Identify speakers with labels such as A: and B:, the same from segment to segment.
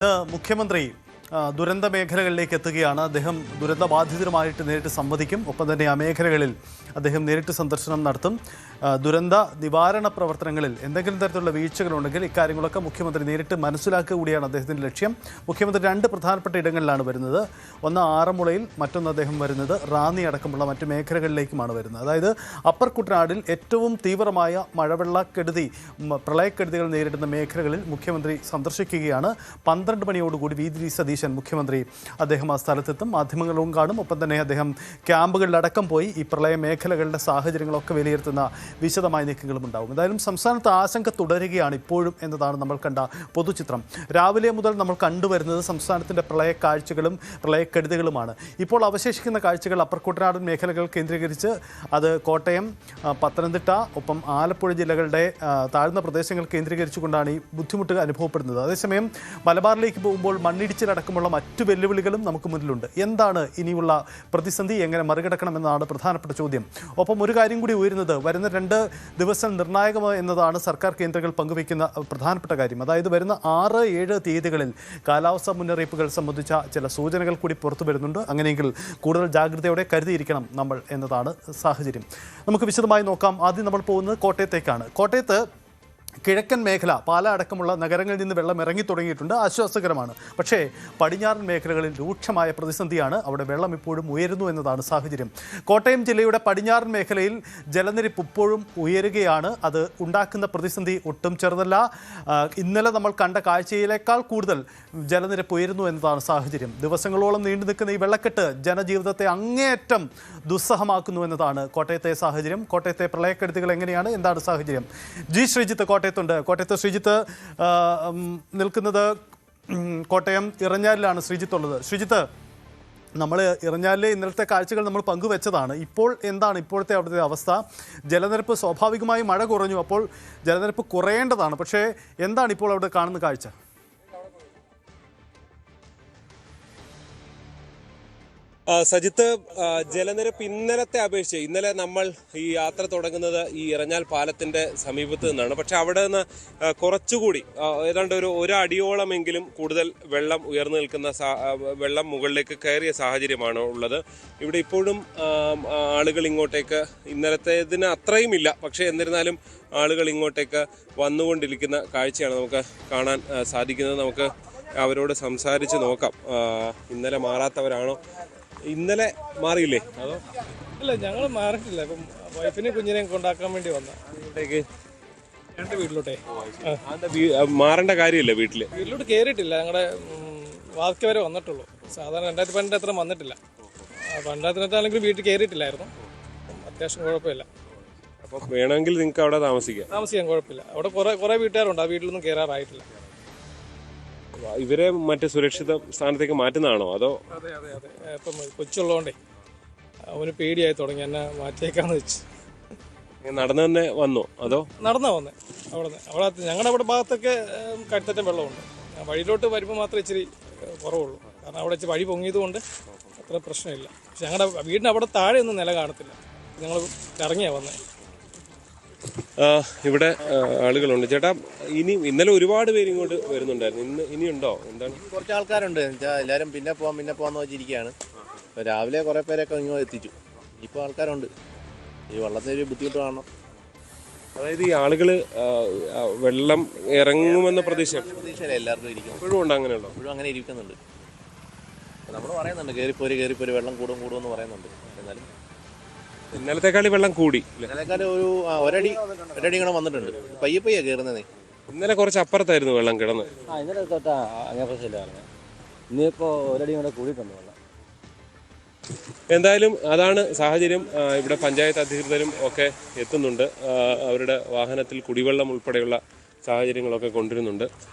A: മുഖ്യമന്ത്രി ദുരന്ത മേഖലകളിലേക്ക് എത്തുകയാണ്. അദ്ദേഹം ദുരന്തബാധിതരുമായിട്ട് നേരിട്ട് സംവദിക്കും. ഒപ്പം തന്നെ ആ മേഖലകളിൽ അദ്ദേഹം നേരിട്ട് സന്ദർശനം നടത്തും. ദുരന്ത നിവാരണ പ്രവർത്തനങ്ങളിൽ എന്തെങ്കിലും തരത്തിലുള്ള വീഴ്ചകളുണ്ടെങ്കിൽ ഇക്കാര്യങ്ങളൊക്കെ മുഖ്യമന്ത്രി നേരിട്ട് മനസ്സിലാക്കുക കൂടിയാണ് അദ്ദേഹത്തിൻ്റെ ലക്ഷ്യം. മുഖ്യമന്ത്രി രണ്ട് പ്രധാനപ്പെട്ട ഇടങ്ങളിലാണ് വരുന്നത്. ഒന്ന് ആറന്മുളയിൽ, മറ്റൊന്ന് അദ്ദേഹം വരുന്നത് റാന്നി അടക്കമുള്ള മറ്റ് മേഖലകളിലേക്കുമാണ് വരുന്നത്. അതായത് അപ്പർ കുട്ടനാടിൽ ഏറ്റവും തീവ്രമായ മഴവെള്ളക്കെടുതി, പ്രളയക്കെടുതികൾ നേരിടുന്ന മേഖലകളിൽ മുഖ്യമന്ത്രി സന്ദർശിക്കുകയാണ്. 12 മണിയോടുകൂടി വി. സതീശൻ മുഖ്യമന്ത്രി അദ്ദേഹം ആ സ്ഥലത്തെത്തും. മാധ്യമങ്ങളും കാണും. ഒപ്പം തന്നെ അദ്ദേഹം ക്യാമ്പുകളിലടക്കം പോയി ഈ പ്രളയ മേഖലകളുടെ സാഹചര്യങ്ങളൊക്കെ വിലയിരുത്തുന്ന വിശദമായ നീക്കങ്ങളും ഉണ്ടാവും. എന്തായാലും സംസ്ഥാനത്ത് ആശങ്ക തുടരുകയാണ് ഇപ്പോഴും എന്നതാണ് നമ്മൾ കണ്ട പൊതുചിത്രം. രാവിലെ മുതൽ നമ്മൾ കണ്ടുവരുന്നത് സംസ്ഥാനത്തിൻ്റെ പ്രളയ കാഴ്ചകളും പ്രളയക്കെടുതികളുമാണ്. ഇപ്പോൾ അവശേഷിക്കുന്ന കാഴ്ചകൾ അപ്പർ കുട്ടനാടൻ മേഖലകൾ കേന്ദ്രീകരിച്ച്, അത് കോട്ടയം, പത്തനംതിട്ട, ഒപ്പം ആലപ്പുഴ ജില്ലകളുടെ താഴ്ന്ന പ്രദേശങ്ങൾ കേന്ദ്രീകരിച്ചുകൊണ്ടാണ് ഈ ബുദ്ധിമുട്ട് അനുഭവപ്പെടുന്നത്. അതേസമയം മലബാറിലേക്ക് പോകുമ്പോൾ മണ്ണിടിച്ചിലടക്കമുള്ള മറ്റു വെല്ലുവിളികളും നമുക്ക് മുന്നിലുണ്ട്. എന്താണ് ഇനിയുള്ള പ്രതിസന്ധി, എങ്ങനെ മറികടക്കണമെന്നാണ് പ്രധാനപ്പെട്ട ചോദ്യം. ഒപ്പം ഒരു കാര്യം കൂടി ഉയരുന്നത്, വരുന്ന 2 ദിവസം നിർണായകമാണ് എന്നതാണ് സർക്കാർ കേന്ദ്രങ്ങൾ പങ്കുവയ്ക്കുന്ന പ്രധാനപ്പെട്ട കാര്യം. അതായത് വരുന്ന 6, 7 തീയതികളിൽ കാലാവസ്ഥാ മുന്നറിയിപ്പുകൾ സംബന്ധിച്ച ചില സൂചനകൾ കൂടി പുറത്തു വരുന്നുണ്ട്. അങ്ങനെയെങ്കിൽ കൂടുതൽ ജാഗ്രതയോടെ കരുതിയിരിക്കണം നമ്മൾ എന്നതാണ് സാഹചര്യം. നമുക്ക് വിശദമായി നോക്കാം. ആദ്യം നമ്മൾ പോകുന്നത് കോട്ടയത്തേക്കാണ്. കോട്ടയത്ത് കിഴക്കൻ മേഖല, പാല അടക്കമുള്ള നഗരങ്ങളിൽ നിന്ന് വെള്ളം ഇറങ്ങി തുടങ്ങിയിട്ടുണ്ട്. ആശ്വാസകരമാണ്. പക്ഷേ പടിഞ്ഞാറൻ മേഖലകളിൽ രൂക്ഷമായ പ്രതിസന്ധിയാണ്. അവിടെ വെള്ളം ഇപ്പോഴും ഉയരുന്നു എന്നതാണ് സാഹചര്യം. കോട്ടയം ജില്ലയുടെ പടിഞ്ഞാറൻ മേഖലയിൽ ജലനിരപ്പ് ഇപ്പോഴും ഉയരുകയാണ്. അത് ഉണ്ടാക്കുന്ന പ്രതിസന്ധി ഒട്ടും ചെറുതല്ല. ഇന്നലെ നമ്മൾ കണ്ട കാഴ്ചയിലേക്കാൾ കൂടുതൽ ജലനിരപ്പ് ഉയരുന്നു എന്നതാണ് സാഹചര്യം. ദിവസങ്ങളോളം നീണ്ടു നിൽക്കുന്ന ഈ വെള്ളക്കെട്ട് ജനജീവിതത്തെ അങ്ങേയറ്റം ദുസ്സഹമാക്കുന്നു എന്നതാണ് കോട്ടയത്തെ സാഹചര്യം. കോട്ടയത്തെ പ്രളയക്കെടുതികൾ എങ്ങനെയാണ്, എന്താണ് സാഹചര്യം? ജി ശ്രീജിത്ത് കോട്ടയത്ത് ശ്രീജിത്ത് നിൽക്കുന്നത് കോട്ടയം ഇറഞ്ഞാലിലാണ് ശ്രീജിത്ത് ഉള്ളത്. ശ്രീജിത്ത്, നമ്മൾ ഇറഞ്ഞാലിലെ ഇന്നലത്തെ കാഴ്ചകൾ നമ്മൾ പങ്കുവെച്ചതാണ്. ഇപ്പോൾ എന്താണ് ഇപ്പോഴത്തെ അവിടുത്തെ അവസ്ഥ? ജലനിരപ്പ് സ്വാഭാവികമായി മഴ കുറഞ്ഞു, അപ്പോൾ ജലനിരപ്പ് കുറയേണ്ടതാണ്. പക്ഷേ എന്താണ് ഇപ്പോൾ അവിടെ കാണുന്ന കാഴ്ച?
B: സജിത്ത്, ജലനിരപ്പ് ഇന്നലത്തെ അപേക്ഷിച്ച് ഇന്നലെ നമ്മൾ ഈ യാത്ര തുടങ്ങുന്നത് ഈ ഇറഞ്ഞാൽ പാലത്തിന്റെ സമീപത്ത് നിന്നാണ്. പക്ഷെ അവിടെ നിന്ന് കുറച്ചുകൂടി ഏതാണ്ട് ഒരു അടിയോളമെങ്കിലും കൂടുതൽ വെള്ളം ഉയർന്നു നിൽക്കുന്ന വെള്ളം മുകളിലേക്ക് കയറിയ സാഹചര്യമാണ് ഉള്ളത്. ഇവിടെ ഇപ്പോഴും ആളുകൾ ഇങ്ങോട്ടേക്ക് ഇന്നലത്തേതിന് അത്രയും ഇല്ല, പക്ഷേ എന്നിരുന്നാലും ആളുകൾ ഇങ്ങോട്ടേക്ക് വന്നുകൊണ്ടിരിക്കുന്ന കാഴ്ചയാണ് നമുക്ക് കാണാൻ സാധിക്കുന്നത്. നമുക്ക് അവരോട് സംസാരിച്ച് നോക്കാം. ഇന്നലെ മാറാത്തവരാണോ? ഇന്നലെ മാറിയില്ലേ? അതോ?
C: ഇല്ല, ഞങ്ങൾ മാറിയിട്ടില്ല. ഇപ്പം വൈഫിനെ കുഞ്ഞിനെ കൊണ്ടാക്കാൻ വേണ്ടി വന്ന എൻ്റെ വീട്ടിലോട്ടേ.
B: മാറേണ്ട കാര്യമില്ല.
C: വീട്ടിലോട്ട് കയറിയിട്ടില്ല. ഞങ്ങളുടെ വാതിക്ക വരെ വന്നിട്ടുള്ളൂ. സാധാരണ 2012 അത്ര വന്നിട്ടില്ല. 2018 വീട്ടിൽ കയറിയിട്ടില്ലായിരുന്നു. അത്യാവശ്യം കുഴപ്പമില്ല.
B: അപ്പം വേണമെങ്കിൽ നിങ്ങൾക്ക് അവിടെ താമസിക്കാൻ
C: കുഴപ്പമില്ല. അവിടെ കുറേ വീട്ടുകാരുണ്ട്. ആ വീട്ടിലൊന്നും കയറാറായിട്ടില്ല.
B: ഇവരെ മറ്റു സുരക്ഷിത സ്ഥാനത്തേക്ക് മാറ്റുന്നതാണോ അതോ?
C: അതെ. ഇപ്പം കൊച്ചുള്ളതുകൊണ്ടേ അവന് പേടിയായി തുടങ്ങി. എന്നെ മാറ്റിയേക്കാന്ന് വെച്ച്.
B: നടന്നു തന്നെ വന്നോ അതോ?
C: നടന്നാ വന്നേ. അവിടെ ഞങ്ങളുടെ അവിടെ ഭാഗത്തൊക്കെ കഴുത്തറ്റം വെള്ളമുണ്ട്. വഴിയിലോട്ട് വരുമ്പോൾ മാത്രമേ ഇച്ചിരി കുറവുള്ളൂ. കാരണം അവിടെ വഴി പൊങ്ങിയത് കൊണ്ട് അത്ര പ്രശ്നമില്ല. പക്ഷെ ഞങ്ങളുടെ വീടിന് അവിടെ താഴെ ഒന്നും നില കാണത്തില്ല. ഞങ്ങൾ ഇറങ്ങിയാ വന്നേ.
B: ഇവിടെ ആളുകളുണ്ട്. ചേട്ടാ, ഇന്നലെ ഒരുപാട് പേര് ഇങ്ങോട്ട് വരുന്നുണ്ടായിരുന്നു. ഇനിയുണ്ടോ? എന്താണ്?
D: കുറച്ച് ആൾക്കാരുണ്ട്. എല്ലാവരും പിന്നെ പോകാന്ന് വെച്ചിരിക്കുകയാണ്. ഇപ്പോൾ രാവിലെ കുറേ പേരൊക്കെ ഇങ്ങോട്ട് എത്തിച്ചു. ഇപ്പോൾ ആൾക്കാരുണ്ട്. ഈ വള്ളത്തിനൊരു ബുദ്ധിമുട്ട് കാണണം.
B: അതായത് ഈ ആളുകൾ വെള്ളം ഇറങ്ങുമെന്ന പ്രതീക്ഷയില്ല
D: എല്ലാവർക്കും ഇരിക്കും.
B: ഇപ്പോഴും ഉണ്ട്. അങ്ങനെയുണ്ടോ?
D: ഇപ്പോഴും അങ്ങനെ ഇരിക്കുന്നുണ്ട്. നമ്മൾ പറയുന്നുണ്ട് കയറിപ്പോര് വെള്ളം കൂടുമെന്ന് പറയുന്നുണ്ട്. എന്നാലും
B: ഇന്നലത്തെക്കാളി വെള്ളം കൂടി.
D: ഇന്നലെക്കാളും ഒരടി കൂടെ വന്നിട്ടുണ്ട്. പയ്യെ കയറുന്നതേ.
B: ഇന്നലെ കുറച്ച് അപ്പുറത്തായിരുന്നു വെള്ളം കിടന്ന്.
E: ഇന്നലെ തൊട്ടാ അങ്ങനെ പ്രശ്നമില്ലായിരുന്നു. ഇന്നിപ്പോൾ ഒരടി കൂടെ കൂടിയിട്ടുണ്ട് വെള്ളം.
B: എന്തായാലും അതാണ് സാഹചര്യം. ഇവിടെ പഞ്ചായത്ത് അധികൃതരും ഒക്കെ എത്തുന്നുണ്ട്. അവരുടെ വാഹനത്തിൽ കുടിവെള്ളം ഉൾപ്പെടെയുള്ള സാഹചര്യങ്ങളൊക്കെ കൊണ്ടുവരുന്നുണ്ട്.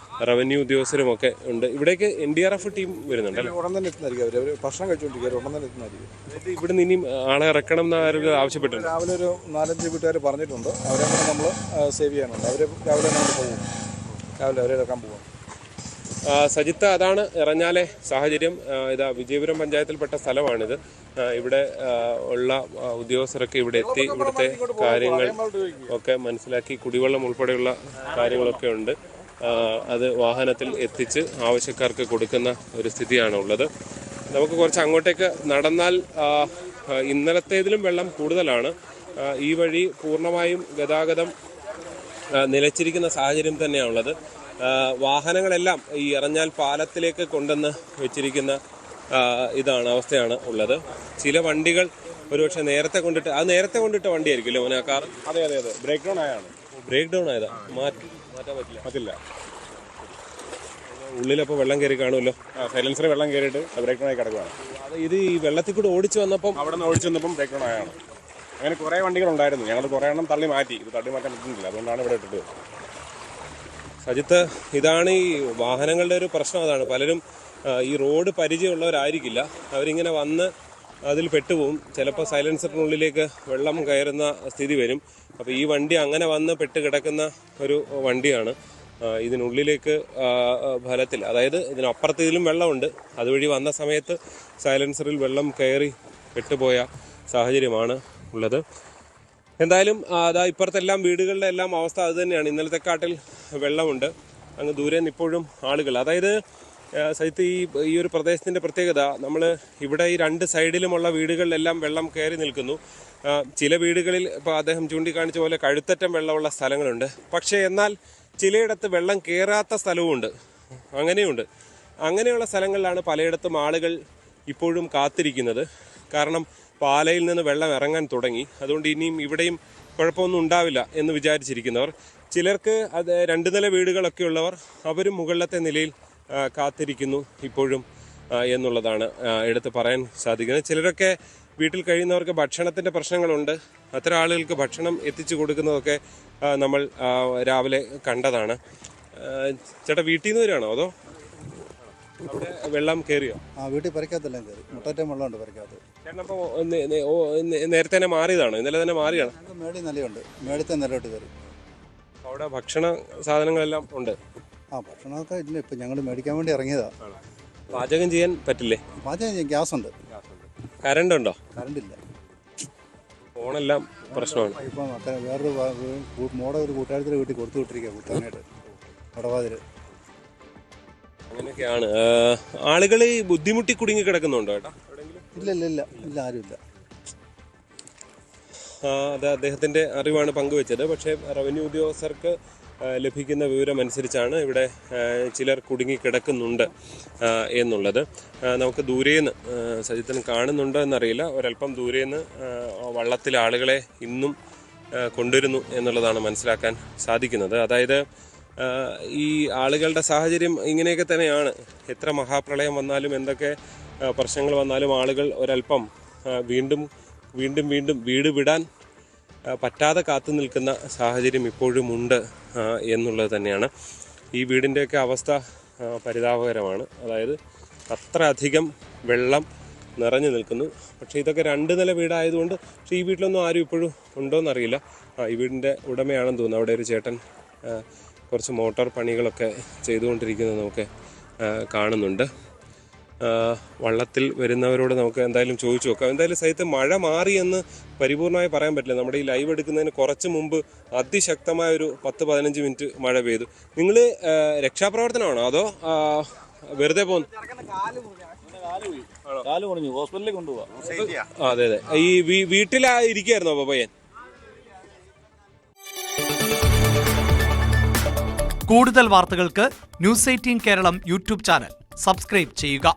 B: റവന്യൂ ഉദ്യോഗസ്ഥരും ഒക്കെ ഉണ്ട്. ഇവിടേക്ക് NDRF ടീം വരുന്നുണ്ട്.
F: ഉടൻ തന്നെ എത്തുന്നതായിരിക്കും. അവർ ഭക്ഷണം കഴിച്ചുകൊണ്ടിരിക്കുക. ഉടൻ തന്നെ എത്തുന്നതായിരിക്കും.
B: അതായത് ഇവിടുന്ന് ഇനിയും ആളെ ഇറക്കണം എന്ന് ആരും ആവശ്യപ്പെട്ടിട്ടുണ്ട്.
F: രാവിലെ ഒരു 4-5 വീട്ടുകാർ പറഞ്ഞിട്ടുണ്ട്. അവരെ കൂടെ നമ്മൾ സേവ് ചെയ്യാനുണ്ട്. അവർ രാവിലെ നമ്മൾ പോകും. രാവിലെ അവരെ ഇറക്കാൻ പോകും.
B: സജിത്ത്, അതാണ് ഇറഞ്ഞാലെ സാഹചര്യം. ഇതാ വിജയപുരം പഞ്ചായത്തിൽപ്പെട്ട സ്ഥലമാണിത്. ഇവിടെ ഉള്ള ഉദ്യോഗസ്ഥരൊക്കെ ഇവിടെ എത്തി ഇവിടുത്തെ കാര്യങ്ങൾ ഒക്കെ മനസ്സിലാക്കി കുടിവെള്ളം ഉൾപ്പെടെയുള്ള കാര്യങ്ങളൊക്കെ ഉണ്ട്. അത് വാഹനത്തിൽ എത്തിച്ച് ആവശ്യക്കാർക്ക് കൊടുക്കുന്ന ഒരു സ്ഥിതിയാണ് ഉള്ളത്. നമുക്ക് കുറച്ച് അങ്ങോട്ടേക്ക് നടന്നാൽ ഇന്നലത്തേതിലും വെള്ളം കൂടുതലാണ്. ഈ വഴി പൂർണ്ണമായും ഗതാഗതം നിലച്ചിരിക്കുന്ന സാഹചര്യം തന്നെയാണുള്ളത്. വാഹനങ്ങളെല്ലാം ഈ എറഞ്ഞാൽ പാലത്തിലേക്ക് കൊണ്ടുവന്ന് വെച്ചിരിക്കുന്ന അവസ്ഥയാണ് ഉള്ളത്. ചില വണ്ടികൾ ഒരുപക്ഷെ നേരത്തെ കൊണ്ടിട്ട വണ്ടിയായിരിക്കും അല്ലേ കാർ?
G: അതെ ബ്രേക്ക് ഡൗൺ
B: ആയതാ മാറ്റാൻ
G: പറ്റില്ല.
B: ഉള്ളിലപ്പോൾ വെള്ളം കയറി കാണുമല്ലോ.
G: സൈലൻസർ വെള്ളം കയറിയിട്ട് ബ്രേക്ക് ഡൗൺ ആയി കിടക്കുകയാണ്.
B: ഇത് ഈ വെള്ളത്തിൽ കൂടെ ഓടിച്ചു വന്നപ്പം
G: അവിടെ നിന്ന് ഓടിച്ചു വന്നപ്പം ബ്രേക്ക് ഡൗൺ ആയാണ്. അങ്ങനെ കുറേ വണ്ടികൾ ഉണ്ടായിരുന്നു. ഞങ്ങൾ കുറേ എണ്ണം തള്ളി മാറ്റി. ഇത് തള്ളി മാറ്റാൻ പറ്റുന്നില്ല, അതുകൊണ്ടാണ് ഇവിടെ ഇട്ടിട്ട്.
B: സജിത്ത്, ഇതാണ് ഈ വാഹനങ്ങളുടെ ഒരു പ്രശ്നം. അതാണ് പലരും ഈ റോഡ് പരിചയമുള്ളവരായിരിക്കില്ല. അവരിങ്ങനെ വന്ന് അതിൽ പെട്ടുപോകും. ചിലപ്പോൾ സൈലൻസറിനുള്ളിലേക്ക് വെള്ളം കയറുന്ന സ്ഥിതി വരും. അപ്പോൾ ഈ വണ്ടി അങ്ങനെ വന്ന് പെട്ട് കിടക്കുന്ന ഒരു വണ്ടിയാണ്. ഇതിനുള്ളിലേക്ക് ഫലത്തിൽ, അതായത് ഇതിനപ്പുറത്ത് ഇതിലും വെള്ളമുണ്ട്. അതുവഴി വന്ന സമയത്ത് സൈലൻസറിൽ വെള്ളം കയറി പെട്ടുപോയ സാഹചര്യമാണ് ഉള്ളത്. എന്തായാലും ഇപ്പുറത്തെല്ലാം വീടുകളുടെ എല്ലാം അവസ്ഥ അതുതന്നെയാണ്. ഇന്നലത്തെക്കാട്ടിൽ വെള്ളമുണ്ട്. അങ്ങ് ദൂരെ നിന്ന് ഇപ്പോഴും ആളുകൾ, അതായത് സഹിത്ത് ഈ ഒരു പ്രദേശത്തിൻ്റെ പ്രത്യേകത, നമ്മൾ ഇവിടെ ഈ രണ്ട് സൈഡിലുമുള്ള വീടുകളിലെല്ലാം വെള്ളം കയറി നിൽക്കുന്നു. ചില വീടുകളിൽ ഇപ്പോൾ അദ്ദേഹം ചൂണ്ടിക്കാണിച്ച പോലെ കഴുത്തറ്റം വെള്ളമുള്ള സ്ഥലങ്ങളുണ്ട്. പക്ഷേ എന്നാൽ ചിലയിടത്ത് വെള്ളം കയറാത്ത സ്ഥലവുമുണ്ട്. അങ്ങനെയുള്ള സ്ഥലങ്ങളിലാണ് പലയിടത്തും ആളുകൾ ഇപ്പോഴും കാത്തിരിക്കുന്നത്. കാരണം പാലയിൽ നിന്ന് വെള്ളം ഇറങ്ങാൻ തുടങ്ങി. അതുകൊണ്ട് ഇനിയും ഇവിടെയും കുഴപ്പമൊന്നും ഉണ്ടാവില്ല എന്ന് വിചാരിച്ചിരിക്കുന്നവർ, ചിലർക്ക് അത് 2 നില വീടുകളൊക്കെ ഉള്ളവർ, അവരും മുകളിലത്തെ നിലയിൽ കാത്തിരിക്കുന്നു ഇപ്പോഴും എന്നുള്ളതാണ് എടുത്ത് പറയാൻ സാധിക്കുന്നത്. ചിലരൊക്കെ വീട്ടിൽ കഴിയുന്നവർക്ക് ഭക്ഷണത്തിൻ്റെ പ്രശ്നങ്ങളുണ്ട്. അത്തരം ആളുകൾക്ക് ഭക്ഷണം എത്തിച്ചു കൊടുക്കുന്നതൊക്കെ നമ്മൾ രാവിലെ കണ്ടതാണ്. ചേട്ടാ, വീട്ടിൽ നിന്ന് വരികയാണോ അതോ അവിടെ വെള്ളം കയറിയോ?
H: വീട്ടിൽ പറിക്കാത്തെല്ലാം കയറി, മുട്ടറ്റം വെള്ളമുണ്ട് പറിക്കാത്ത.
B: ചേട്ടനപ്പോൾ നേരത്തെ തന്നെ മാറിയതാണോ? ഇന്നലെ തന്നെ മാറിയാണ്?
H: മേടി നിലയുണ്ട്, മേടിത്തെ നിലയോട്ട് കയറി.
B: അവിടെ ഭക്ഷണ സാധനങ്ങളെല്ലാം ഉണ്ട്?
H: ഭക്ഷണമൊക്കെ ഇല്ല, ഇപ്പം ഞങ്ങൾ മേടിക്കാൻ വേണ്ടി ഇറങ്ങിയതാ.
B: പാചകം ചെയ്യാൻ പറ്റില്ലേ?
H: പാചകം ചെയ്യാൻ ഗ്യാസ് ഉണ്ട്.
B: കറണ്ട് ഉണ്ടോ?
H: കറണ്ടില്ല.
B: ഫോണെല്ലാം പ്രശ്നമാണ്.
H: ഇപ്പം വേറൊരു മോടെ ഒരു കൂട്ടുകാരത്തിൻ്റെ വീട്ടിൽ കൊടുത്തു വിട്ടിരിക്കുക കുത്താനായിട്ട്, വടവാതിൽ.
B: അങ്ങനെയൊക്കെയാണ്. ആളുകൾ ഈ ബുദ്ധിമുട്ടി കുടുങ്ങി കിടക്കുന്നുണ്ടോ ചേട്ടാ?
H: ഇല്ല ആരുമില്ല.
B: അത് അദ്ദേഹത്തിൻ്റെ അറിവാണ് പങ്കുവെച്ചത്. പക്ഷേ റവന്യൂ ഉദ്യോഗസ്ഥർക്ക് ലഭിക്കുന്ന വിവരമനുസരിച്ചാണ് ഇവിടെ ചിലർ കുടുങ്ങിക്കിടക്കുന്നുണ്ട് എന്നുള്ളത്. നമുക്ക് ദൂരേന്ന് സജിത്തിന് കാണുന്നുണ്ടോ എന്നറിയില്ല, ഒരല്പം ദൂരേന്ന് വള്ളത്തിൽ ആളുകളെ ഇന്നും കൊണ്ടുവരുന്നു എന്നുള്ളതാണ് മനസ്സിലാക്കാൻ സാധിക്കുന്നത്. അതായത് ഈ ആളുകളുടെ സാഹചര്യം ഇങ്ങനെയൊക്കെ തന്നെയാണ്. എത്ര മഹാപ്രളയം വന്നാലും എന്തൊക്കെ പ്രശ്നങ്ങൾ വന്നാലും ആളുകൾ ഒരല്പം വീണ്ടും വീട് വിടാൻ പറ്റാതെ കാത്തു നിൽക്കുന്ന സാഹചര്യം ഇപ്പോഴും ഉണ്ട് എന്നുള്ളത് തന്നെയാണ്. ഈ വീടിൻ്റെയൊക്കെ അവസ്ഥ പരിതാപകരമാണ്. അതായത് അത്ര അധികം വെള്ളം നിറഞ്ഞു നിൽക്കുന്നു. പക്ഷേ ഇതൊക്കെ 2 നില വീടായതുകൊണ്ട്, പക്ഷേ ഈ വീട്ടിലൊന്നും ആരും ഇപ്പോഴും ഉണ്ടോയെന്നറിയില്ല. ഈ വീടിൻ്റെ ഉടമയാണെന്ന് തോന്നുന്നു. അവിടെ ഒരു ചേട്ടൻ കുറച്ച് മോട്ടോർ പണികളൊക്കെ ചെയ്തുകൊണ്ടിരിക്കുന്നത് നമുക്ക് കാണുന്നുണ്ട്. വള്ളത്തിൽ വരുന്നവരോട് നമുക്ക് എന്തായാലും ചോദിച്ചു നോക്കാം. എന്തായാലും സഹിത്ത് മഴ മാറിയെന്ന് പരിപൂർണമായി പറയാൻ പറ്റില്ല. നമ്മുടെ ഈ ലൈവ് എടുക്കുന്നതിന് കുറച്ച് മുമ്പ് അതിശക്തമായൊരു 10-15 മിനിറ്റ് മഴ പെയ്തു. നിങ്ങൾ രക്ഷാപ്രവർത്തനമാണോ അതോ വെറുതെ പോകുന്നു?
E: ഹോസ്പിറ്റലിലേക്ക് കൊണ്ടുപോകാം.
B: അതെ. ഈ വീട്ടിലിരിക്കുകയായിരുന്നോ അപ്പോൾ പയ്യൻ?
I: കൂടുതൽ വാർത്തകൾക്ക് News 18 Keralam YouTube channel subscribe ചെയ്യുക.